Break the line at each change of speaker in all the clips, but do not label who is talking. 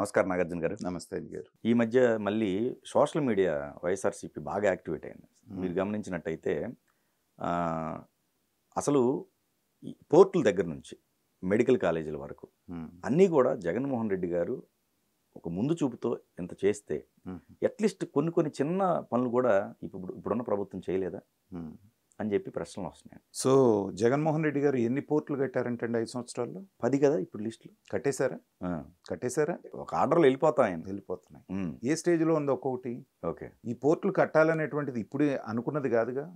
నమస్కారం నాగార్జున గారు.
నమస్తే అండి గారు.
ఈ మధ్య మళ్ళీ సోషల్ మీడియా వైఎస్ఆర్సీపీ బాగా యాక్టివేట్ అయింది. మీరు గమనించినట్టయితే అసలు ఈ పోర్టుల దగ్గర నుంచి మెడికల్ కాలేజీల వరకు అన్నీ కూడా జగన్మోహన్ రెడ్డి గారు ఒక ముందు చూపుతో ఇంత చేస్తే అట్లీస్ట్ కొన్ని చిన్న పనులు కూడా ఇప్పుడున్న ప్రభుత్వం చేయలేదా అని చెప్పి ప్రశ్నలు వస్తున్నాయి.
సో జగన్మోహన్ రెడ్డి గారు ఎన్ని పోర్టులు కట్టారంటే 5 సంవత్సరాల్లో
10 కదా ఇప్పుడు లిస్టులు
కట్టేశారా
ఒక ఆర్డర్లో
వెళ్ళిపోతున్నాయి. ఏ స్టేజ్లో ఉంది ఒక్కొక్కటి?
ఓకే,
ఈ పోర్టులు కట్టాలనేటువంటిది ఇప్పుడే అనుకున్నది కాదుగా.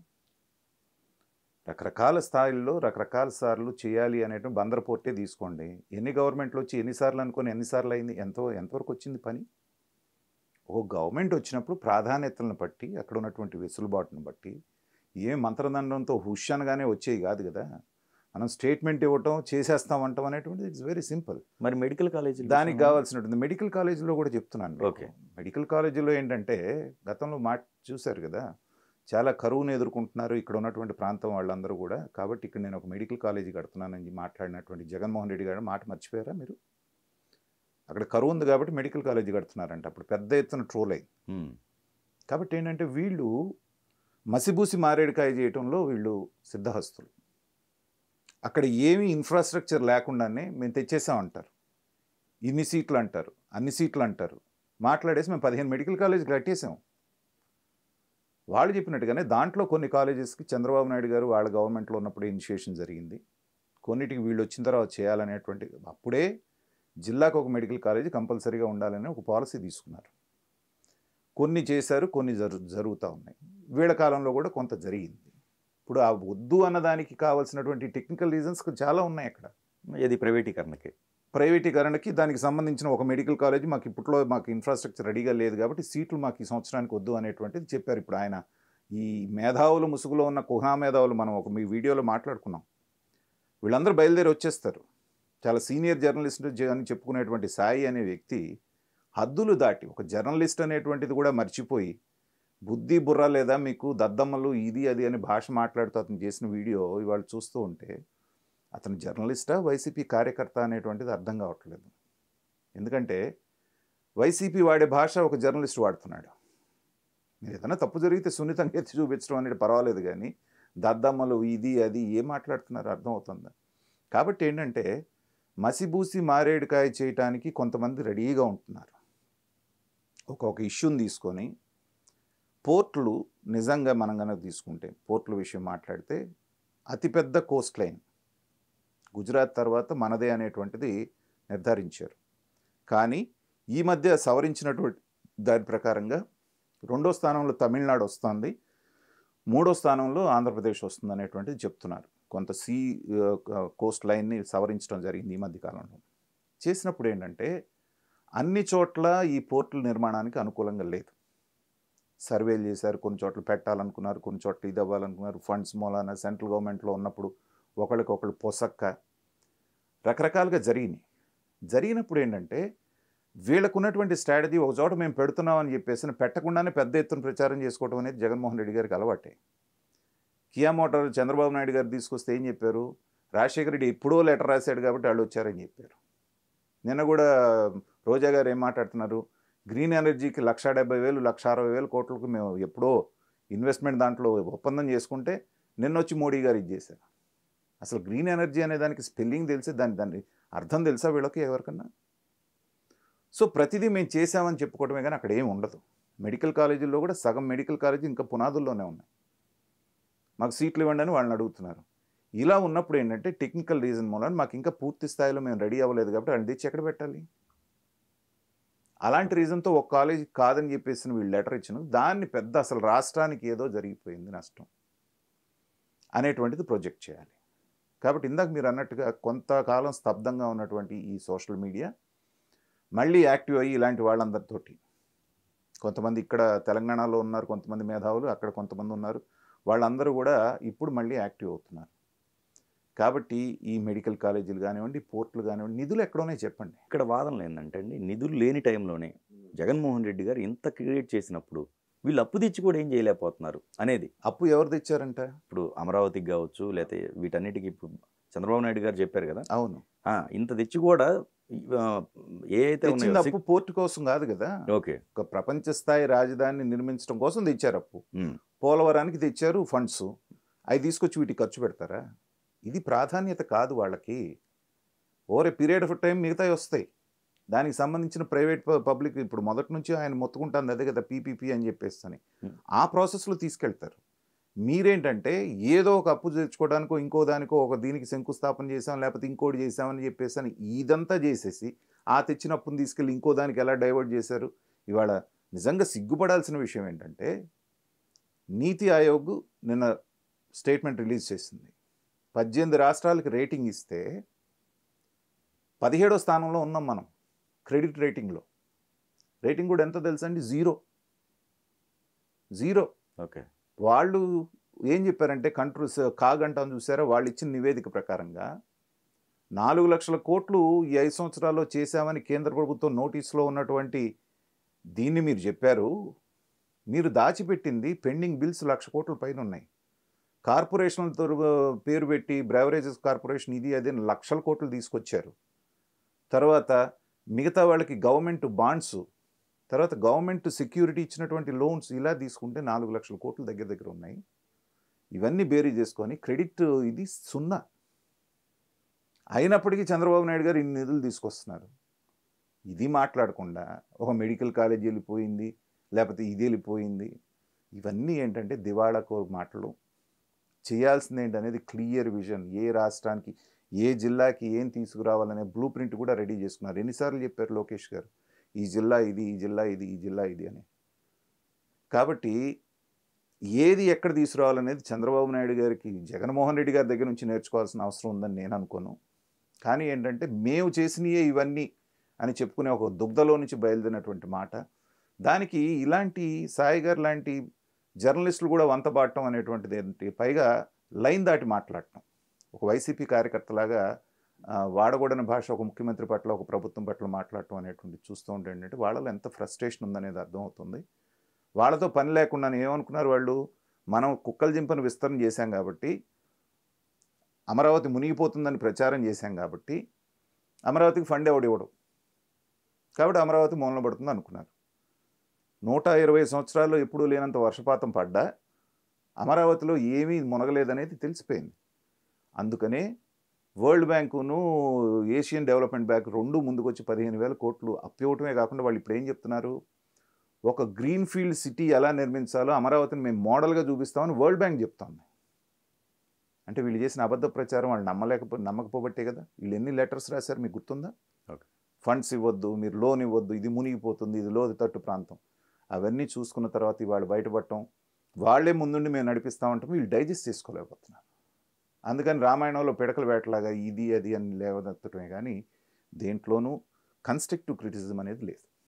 రకరకాల స్థాయిల్లో రకరకాల సార్లు చేయాలి అనేటువంటి బందర్ పోర్టే తీసుకోండి. ఎన్ని గవర్నమెంట్లు వచ్చి ఎన్నిసార్లు అనుకొని ఎన్నిసార్లు అయింది? ఎంతవరకు వచ్చింది పని? ఒక గవర్నమెంట్ వచ్చినప్పుడు ప్రాధాన్యతలను బట్టి అక్కడ ఉన్నటువంటి వెసులుబాటును బట్టి ఏం మంత్రదండంతో హుష్యాన్గానే వచ్చేవి కాదు కదా. మనం స్టేట్మెంట్ ఇవ్వటం చేసేస్తామంటాం అనేటువంటిది ఇట్స్ వెరీ సింపుల్.
మరి మెడికల్ కాలేజీ
దానికి కావాల్సినటువంటి మెడికల్ కాలేజీలో కూడా చెప్తున్నాను.
ఓకే,
మెడికల్ కాలేజీలో ఏంటంటే గతంలో చూశారు కదా, చాలా కరువును ఎదుర్కొంటున్నారు ఇక్కడ ఉన్నటువంటి ప్రాంతం వాళ్ళందరూ కూడా. కాబట్టి ఇక్కడ నేను ఒక మెడికల్ కాలేజీ కడుతున్నానని మాట్లాడినటువంటి జగన్మోహన్ రెడ్డి గారు మాట మర్చిపోయారా మీరు? అక్కడ కరువు ఉంది కాబట్టి మెడికల్ కాలేజీ కడుతున్నారంట. అప్పుడు పెద్ద ఎత్తున ట్రోల్ అయింది. కాబట్టి ఏంటంటే వీళ్ళు మసిబూసి మారేడుకాయ చేయటంలో వీళ్ళు సిద్ధహస్తులు. అక్కడ ఏమీ ఇన్ఫ్రాస్ట్రక్చర్ లేకుండానే మేము తెచ్చేసామంటారు. ఇన్ని సీట్లు అంటారు, అన్ని సీట్లు అంటారు, మాట్లాడేసి మేము 15 మెడికల్ కాలేజీలు కట్టేసాం. వాళ్ళు చెప్పినట్టుగానే దాంట్లో కొన్ని కాలేజెస్కి చంద్రబాబు నాయుడు గారు వాళ్ళ గవర్నమెంట్లో ఉన్నప్పుడు ఇనిషియేషన్ జరిగింది. కొన్నిటికి వీళ్ళు వచ్చిన తర్వాత చేయాలనేటువంటి, అప్పుడే జిల్లాకు ఒక మెడికల్ కాలేజీ కంపల్సరీగా ఉండాలని ఒక పాలసీ తీసుకున్నారు. కొన్ని చేశారు, కొన్ని జరుగుతూ ఉన్నాయి. వీళ్ళ కాలంలో కూడా కొంత జరిగింది. ఇప్పుడు ఆ వద్దు అన్నదానికి కావాల్సినటువంటి టెక్నికల్ రీజన్స్ చాలా ఉన్నాయి అక్కడ.
ఇది
ప్రైవేటీకరణకి దానికి సంబంధించిన ఒక మెడికల్ కాలేజీ మాకు ఇన్ఫ్రాస్ట్రక్చర్ రెడీగా లేదు కాబట్టి సీట్లు మాకు ఈ సంవత్సరానికి వద్దు అనేటువంటిది చెప్పారు. ఇప్పుడు ఆయన ఈ మేధావుల ముసుగులో ఉన్న కుహనా మేధావులు మనం మీ వీడియోలో మాట్లాడుకున్నాం. వీళ్ళందరూ బయలుదేరి వచ్చేస్తారు. చాలా సీనియర్ జర్నలిస్ట్ అని చెప్పుకునేటువంటి సాయి అనే వ్యక్తి హద్దులు దాటి ఒక జర్నలిస్ట్ అనేటువంటిది కూడా మర్చిపోయి బుద్ధి బుర్ర లేదా మీకు దద్దమ్మలు ఇది అది అని భాష మాట్లాడుతూ అతను చేసిన వీడియో ఇవాళ చూస్తూ ఉంటే అతను జర్నలిస్టా వైసీపీ కార్యకర్త అనేటువంటిది అర్థం కావట్లేదు. ఎందుకంటే వైసీపీ వాడే భాష ఒక జర్నలిస్ట్ వాడుతున్నాడు. మీరు ఏదైనా తప్పు జరిగితే సున్నితంగా ఎత్తి చూపించడం అనేది పర్వాలేదు, కానీ దద్దమ్మలు ఇది అది ఏం మాట్లాడుతున్నారు అర్థమవుతుందా? కాబట్టి ఏంటంటే మసిబూసి మారేడుకాయ చేయటానికి కొంతమంది రెడీగా ఉంటున్నారు. ఒక ఇష్యూని తీసుకొని పోర్టులు నిజంగా మనం కనుక తీసుకుంటే పోర్టుల విషయం మాట్లాడితే అతిపెద్ద కోస్ట్ లైన్ గుజరాత్ తర్వాత మనదే అనేటువంటిది నిర్ధారించారు. కానీ ఈ మధ్య సవరించినటువంటి దాని ప్రకారంగా 2వ స్థానంలో తమిళనాడు వస్తుంది, 3వ స్థానంలో ఆంధ్రప్రదేశ్ వస్తుంది అనేటువంటిది చెప్తున్నారు. కొంత కోస్ట్ లైన్ని సవరించడం జరిగింది ఈ మధ్య కాలంలో. చేసినప్పుడు ఏంటంటే అన్ని చోట్ల ఈ పోర్టుల నిర్మాణానికి అనుకూలంగా లేదు. సర్వేలు చేశారు, కొన్ని చోట్ల పెట్టాలనుకున్నారు, కొన్ని చోట్ల ఇది అవ్వాలనుకున్నారు. ఫండ్స్ మూలాన సెంట్రల్ గవర్నమెంట్లో ఉన్నప్పుడు ఒకళ్ళకొకళ్ళు పొసక్క రకరకాలుగా జరిగినప్పుడు ఏంటంటే వీళ్ళకు ఉన్నటువంటి స్ట్రాటజీ ఒక చోట మేము పెడుతున్నామని చెప్పేసి పెట్టకుండానే పెద్ద ఎత్తున ప్రచారం చేసుకోవడం అనేది జగన్మోహన్ రెడ్డి గారికి అలవాటే. కియా మోటార్ చంద్రబాబు నాయుడు గారు తీసుకొస్తే ఏం చెప్పారు? రాజశేఖర రెడ్డి ఎప్పుడో లెటర్ రాశాడు కాబట్టి వాళ్ళు వచ్చారని చెప్పారు. నిన్న కూడా రోజా గారు ఏం మాట్లాడుతున్నారు? గ్రీన్ ఎనర్జీకి 1,70,000 1,60,000 కోట్లకు మేము ఎప్పుడో ఇన్వెస్ట్మెంట్ దాంట్లో ఒప్పందం చేసుకుంటే నిన్న వచ్చి మోడీ గారు ఇది చేశారు. అసలు గ్రీన్ ఎనర్జీ అనే దానికి స్పెల్లింగ్ తెలిసి దాని అర్థం తెలుసా వీళ్ళకి ఎవరికన్నా? సో ప్రతిదీ మేము చేసామని చెప్పుకోవడమే కానీ అక్కడ ఏమి ఉండదు. మెడికల్ కాలేజీల్లో కూడా సగం మెడికల్ కాలేజీ ఇంకా పునాదుల్లోనే ఉన్నాయి. మాకు సీట్లు ఇవ్వండి అని వాళ్ళని అడుగుతున్నారు. ఇలా ఉన్నప్పుడు ఏంటంటే టెక్నికల్ రీజన్ మూలన మాకు ఇంకా పూర్తి స్థాయిలో మేము రెడీ అవ్వలేదు కాబట్టి వాళ్ళని తెచ్చి ఎక్కడ పెట్టాలి? అలాంటి రీజన్తో ఒక కాలేజీ కాదని చెప్పేసి వీళ్ళు లెటర్ ఇచ్చిన దాన్ని పెద్ద అసలు రాష్ట్రానికి ఏదో జరిగిపోయింది నష్టం అనేటువంటిది ప్రొజెక్ట్ చేయాలి. కాబట్టి ఇందాక మీరు అన్నట్టుగా కొంతకాలం స్తబ్దంగా ఉన్నటువంటి ఈ సోషల్ మీడియా మళ్ళీ యాక్టివ్ అయ్యి ఇలాంటి వాళ్ళందరితోటి, కొంతమంది ఇక్కడ తెలంగాణలో ఉన్నారు, కొంతమంది మేధావులు అక్కడ కొంతమంది ఉన్నారు, వాళ్ళందరూ కూడా ఇప్పుడు మళ్ళీ యాక్టివ్ అవుతున్నారు. కాబట్టి ఈ మెడికల్ కాలేజీలు కానివ్వండి, పోర్టులు కానివ్వండి, నిధులు ఎక్కడోనే చెప్పండి.
ఇక్కడ వాదనలు ఏంటంటే అండి, నిధులు లేని టైంలోనే జగన్మోహన్ రెడ్డి గారు ఇంత క్రియేట్ చేసినప్పుడు వీళ్ళు అప్పు తెచ్చి కూడా ఏం చేయలేకపోతున్నారు అనేది.
అప్పు ఎవరు తెచ్చారంట?
ఇప్పుడు అమరావతికి కావచ్చు, లేకపోతే వీటన్నిటికీ ఇప్పుడు చంద్రబాబు నాయుడు గారు చెప్పారు కదా,
అవును,
ఇంత తెచ్చి కూడా ఏ అయితే
తెచ్చింది
ఉన్నాయో
అప్పు పోర్టు కోసం కాదు కదా,
ఓకే.
ఒక ప్రపంచ స్థాయి రాజధానిని నిర్మించడం కోసం తెచ్చారు అప్పు. పోలవరానికి తెచ్చారు ఫండ్స్, అవి తీసుకొచ్చి వీటికి ఖర్చు పెడతారా? ఇది ప్రాధాన్యత కాదు వాళ్ళకి. Over a period of time మిగతావి వస్తాయి, దానికి సంబంధించిన ప్రైవేట్ పబ్లిక్ ఇప్పుడు మొదటి నుంచి ఆయన మొత్తుకుంటుంది అదే కదా పీపీపీ అని చెప్పేసి ఆ ప్రాసెస్లో తీసుకెళ్తారు. మీరేంటంటే ఏదో ఒక అప్పు తెచ్చుకోవడానికో ఇంకో దానికో ఒక దీనికి శంకుస్థాపన చేసాం లేకపోతే ఇంకోటి చేసామని చెప్పేసి ఇదంతా చేసేసి ఆ తెచ్చిన అప్పుని తీసుకెళ్ళి ఇంకో దానికి ఎలా డైవర్ట్ చేశారు. ఇవాళ నిజంగా సిగ్గుపడాల్సిన విషయం ఏంటంటే నీతి ఆయోగ్ నిన్న స్టేట్మెంట్ రిలీజ్ చేసింది. 18 రాష్ట్రాలకు రేటింగ్ ఇస్తే 17వ స్థానంలో ఉన్నాం మనం క్రెడిట్ రేటింగ్లో. రేటింగ్ కూడా ఎంత తెలుసండి? 0.
ఓకే.
వాళ్ళు ఏం చెప్పారంటే కంట్రోల్స్ కాగంటాను చూసారా, వాళ్ళు ఇచ్చిన నివేదిక ప్రకారంగా 4 లక్షల కోట్లు ఈ 5 సంవత్సరాల్లో చేశామని కేంద్ర ప్రభుత్వం నోటీసులో ఉన్నటువంటి దీన్ని మీరు చెప్పారు. మీరు దాచిపెట్టింది పెండింగ్ బిల్స్ 1,00,000 కోట్ల పైన ఉన్నాయి. కార్పొరేషన్లతో పేరు పెట్టి బ్రెవరేజెస్ కార్పొరేషన్ ఇది అదే లక్షల కోట్లు తీసుకొచ్చారు. తర్వాత మిగతా వాళ్ళకి గవర్నమెంట్ బాండ్స్, తర్వాత గవర్నమెంట్ సెక్యూరిటీ ఇచ్చినటువంటి లోన్స్ ఇలా తీసుకుంటే 4 లక్షల కోట్ల దగ్గర దగ్గర ఉన్నాయి. ఇవన్నీ బేరీ చేసుకొని క్రెడిట్ ఇది 0. అయినప్పటికీ చంద్రబాబు నాయుడు గారు ఇన్ని నిధులు తీసుకొస్తున్నారు. ఇది మాట్లాడకుండా ఒక మెడికల్ కాలేజ్ వెళ్ళిపోయింది, లేకపోతే ఇది వెళ్ళిపోయింది. ఇవన్నీ ఏంటంటే దివాళాకో మాటలు. చేయాల్సింది ఏంటనేది క్లియర్ విజన్, ఏ రాష్ట్రానికి ఏ జిల్లాకి ఏం తీసుకురావాలనే బ్లూ ప్రింట్ కూడా రెడీ చేసుకున్నారు. ఎన్నిసార్లు చెప్పారు లోకేష్ గారు, ఈ జిల్లా ఇది, ఈ జిల్లా ఇది, ఈ జిల్లా ఇది అని. కాబట్టి ఏది ఎక్కడ తీసుకురావాలనేది చంద్రబాబు నాయుడు గారికి జగన్మోహన్ రెడ్డి గారి దగ్గర నుంచి నేర్చుకోవాల్సిన అవసరం ఉందని నేను అనుకోను. కానీ ఏంటంటే మేము చేసినయే ఇవన్నీ అని చెప్పుకునే ఒక దుగ్ధలో నుంచి బయలుదేరినటువంటి మాట. దానికి ఇలాంటి సాయి గారు లాంటి జర్నలిస్టులు కూడా వంతబాటం అనేటువంటిది ఏంటి, పైగా లైన్ దాటి మాట్లాడటం. ఒక వైసీపీ కార్యకర్తలాగా వాడకూడని భాష ఒక ముఖ్యమంత్రి పట్ల ఒక ప్రభుత్వం పట్ల మాట్లాడటం అనేటువంటి చూస్తూ ఉంటే ఏంటంటే వాళ్ళలో ఎంత ఫ్రస్ట్రేషన్ ఉందనేది అర్థమవుతుంది. వాళ్ళతో పని లేకుండా ఏమనుకున్నారు వాళ్ళు, మనం కుక్కల జింపను విస్తరణ చేశాం కాబట్టి, అమరావతి మునిగిపోతుందని ప్రచారం చేశాం కాబట్టి అమరావతికి ఫండ్ ఇవ్వడం కాబట్టి అమరావతి మూలన పడుతుంది అనుకున్నారు. 120 సంవత్సరాల్లో ఎప్పుడూ లేనంత వర్షపాతం పడ్డా అమరావతిలో ఏమీ మునగలేదనేది తెలిసిపోయింది. అందుకనే వరల్డ్ బ్యాంకును ఏషియన్ డెవలప్మెంట్ బ్యాంక్ రెండు ముందుకొచ్చి 15,000 కోట్లు అప్పివ్వటమే కాకుండా వాళ్ళు ఇప్పుడు ఏం చెప్తున్నారు, ఒక గ్రీన్ ఫీల్డ్ సిటీ ఎలా నిర్మించాలో అమరావతిని మేము మోడల్గా చూపిస్తామని వరల్డ్ బ్యాంక్ చెప్తాము. అంటే వీళ్ళు చేసిన అబద్ధ ప్రచారం వాళ్ళు నమ్మకపోబట్టే కదా. వీళ్ళు ఎన్ని లెటర్స్ రాశారు మీకు గుర్తుందా? ఫండ్స్ ఇవ్వద్దు, మీరు లోన్ ఇవ్వద్దు, ఇది మునిగిపోతుంది, ఇది లోతట్టు ప్రాంతం. అవన్నీ చూసుకున్న తర్వాత వాళ్ళు బయటపడటం, వాళ్ళే ముందుండి మేము నడిపిస్తామంటాం, వీళ్ళు డైజెస్ట్ చేసుకోలేకపోతున్నారు. అందుకని రామాయణంలో పిడకలు వేటలాగా ఇది అది అని లేవనెత్తటమే కానీ దేంట్లోనూ కన్స్ట్రక్టివ్ క్రిటిసిజం అనేది లేదు.